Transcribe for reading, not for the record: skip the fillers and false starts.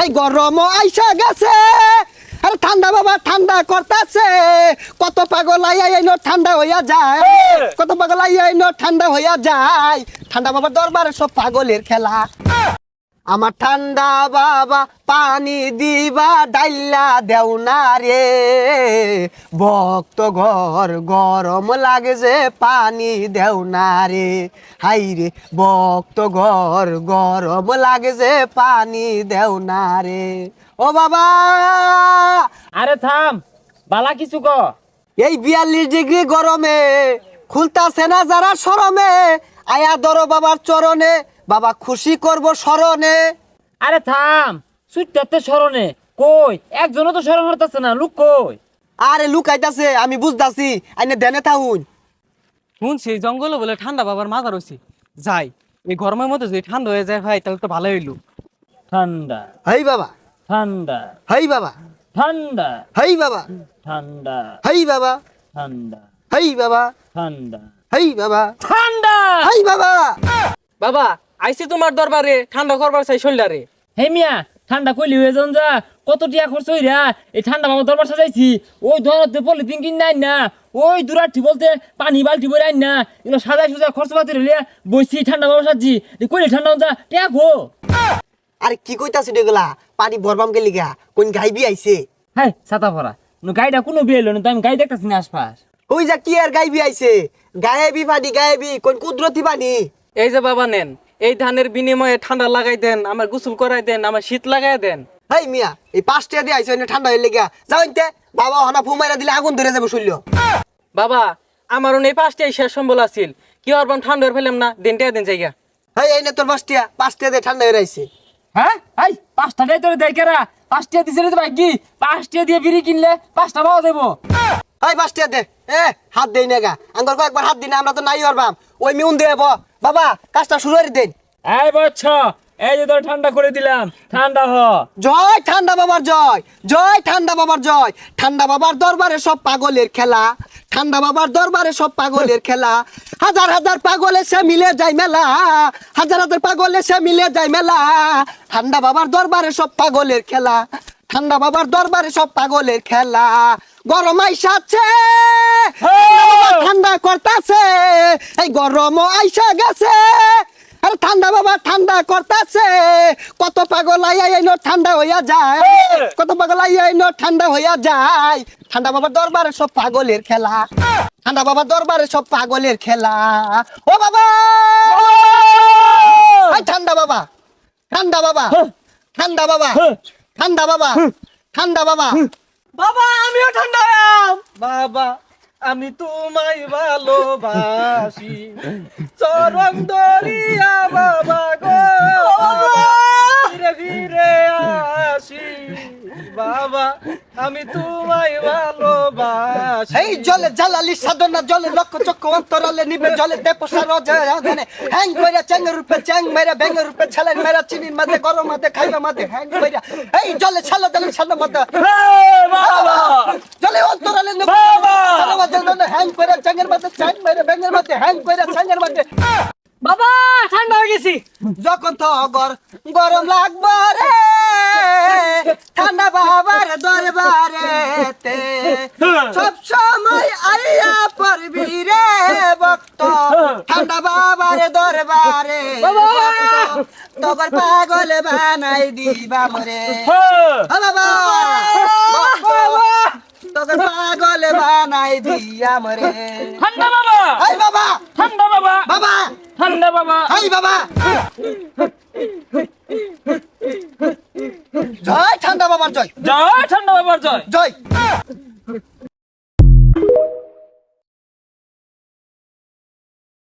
এই গরম আইসা গেছে আরে ঠান্ডা বাবা ঠান্ডা করতেছে কত পাগল আইয়া এনো ঠান্ডা হইয়া যায় কত পাগল আইয়া এনো ঠান্ডা হইয়া যায় ঠান্ডা বাবার দরবারে সব পাগলের খেলা আমার ঠান্ডা বাবা পানি দিবা ডাইলা দেও না রে ভক্ত ঘর গরম লাগে যে পানি দেও না রে হাই রে ভক্ত ঘর গরম লাগে যে পানি দেও না রে ও বাবা আরে থাম বালা কিছু ক এই 42 ডিগ্রি গরমে খুলতাছে না যারা শরমে আয়া ধরো বাবার চরণে বাবা খুশি করব স্মরণে আরে থাম সুইটাতে স্মরণে কই একজনও তো স্মরণ হতেছে না লুক কই আরে লুকাইতাছে আমি বুঝতাছি আইনে দেনে থাকুন শুনছি জঙ্গলে বলে ঠান্ডা বাবার মাথা রয়েছে যাই এই গরমের মধ্যে যদি ঠান্ডা হয়ে যায় ভাই তাহলে তো ভালো হইলো। ঠান্ডা হেই বাবা ঠান্ডা হেই বাবা ঠান্ডা হেই বাবা ঠান্ডা হেই বাবা ঠান্ডা হেই বাবা ঠান্ডা হেই বাবা ঠান্ডা হেই বাবা বাবা আইসি তোমার দরবারে ঠান্ডা করবার চাই শরীরে। হে মিয়া ঠান্ডা কইলি হয়ে যান যা কত টিয়া খরচ হইরা এই ঠান্ডা বাবা দরবার সাজাইছি ওই ধরতে পলিথিন কিন নাই না ওই দুরাটি বলতে পানি বালতি বই আইন না এগুলো সাজাই সুজা খরচ পাতি রে বইছি ঠান্ডা বাবা সাজি কইলি ঠান্ডা যা টিয়া গো আরে কি কইতাছিস এগুলা পানি ভরবাম গেলি গা কোন গাইবি আইছে হ্যাঁ ছাতা পরা গাড়িটা কোনো বিয়ে এলো না তো আমি গাড়ি দেখতেছি না আশপাশ ওই যা কি আর গাইবি আইছে গায়েবি পানি গায়েবি কোন কুদরতি পানি এই যে বাবা নেন এই ধানের বিনিময়ে ঠান্ডা লাগাই দেন আমার গোসল করাই দেন আমার শীত লাগাই দেন। হেই মিয়া এই 5 টাকা দিয়ে আইছে এনে ঠান্ডা হইলে গা যাও ইনতে বাবা হনা ফুমাইরা দিলে আগুন ধরে যাবে শুইলো বাবা আমারও এই 5টাই শেষ সম্বল আছিল কি করবাম ঠান্ডা ফেলাম না দিনটা দিন জায়গা। হেই এই নে তোর 5 টাকা দিয়ে ঠান্ডা হয়ে আইছে হ্যাঁ এই 5টা দেয় তোরে দেয় কেরা 5টা দিছে রে ভাই কি 5টা দিয়ে বিড়ি কিনলে 5টা পাওয়া যাবো এই 5 টাকা দে হাত দেই না গা আঙ্গর কয়েকবার হাত দিনা আমরা তো নাই হরবাম ওই মিউন দেব বাবা কাজটা শুরু করে দেন এই বাচ্চা এই যে তোর ঠান্ডা করে দিলাম ঠান্ডা হ জয় ঠান্ডা বাবার জয় জয় ঠান্ডা বাবার জয় ঠান্ডা বাবার দরবারে সব পাগলের খেলা ঠান্ডা বাবার দরবারে সব পাগলের খেলা হাজার হাজার পাগল এসে মিলে যায় মেলা হাজার হাজার পাগল এসে মিলে যায় মেলা ঠান্ডা বাবার দরবারে সব পাগলের খেলা ঠান্ডা বাবার দরবারে সব পাগলের খেলা গরম আইসাছে ঠান্ডা করতাছে এই গরম আইসা গেছে আরে ঠান্ডা বাবা ঠান্ডা করতেছে কত পাগল আইয়া এনো ঠান্ডা হইয়া যায় কত পাগল আইয়া এনো ঠান্ডা হইয়া যায় ঠান্ডা বাবার দরবারে সব পাগলের খেলা ঠান্ডা বাবার দরবারে সব পাগলের খেলা ও বাবা এই ঠান্ডা বাবা ঠান্ডা বাবা ঠান্ডা বাবা ঠান্ডা বাবা ঠান্ডা বাবা বাবা আমিও ঠান্ডা হইলাম বাবা আমি তোমায় ভালোবাসি চরণ দরিয়া বাবা গো ফিরে ফিরে আসি বাবা আমি তোমায় ভালোবাসি এই জলে জালালি সাধনা জলে লক্ষ চক্ষ অন্তরালে নিবে জলে দেপসা রজনে হ্যাং কইরা চেঙ্গের রূপে চ্যাং মেরা বেঙ্গের রূপে ছেলেন মেরা চিনির মাঝে গরম মাঝে খাইবা মাঝে হ্যাং কইরা এই জলে ছালো জলে ছালো মাঝে জলে অন্তরালে বাবা জলে হ্যাং কইরা চেঙ্গের মাঝে চ্যাং মেরা বেঙ্গের মাঝে হ্যাং কইরা চেঙ্গের মাঝে বাবা ঠান্ডা হয়ে গেছি যখন তো গরম লাগবে রে ঠান্ডা বাবার দরবারে সব সময় আইয়া পড়বি রে ভক্ত ঠান্ডা বাবার দরবারে তোর পাগল বানাই দিবা মরে বাবা তোর পাগল বানাই দিয়া মরে ঠান্ডা বাবা এই বাবা ঠান্ডা বাবা বাবা ঠান্ডা বাবা এই বাবা জয় ঠান্ডা বাবার জয় জয় ঠান্ডা বাবার জয় জয়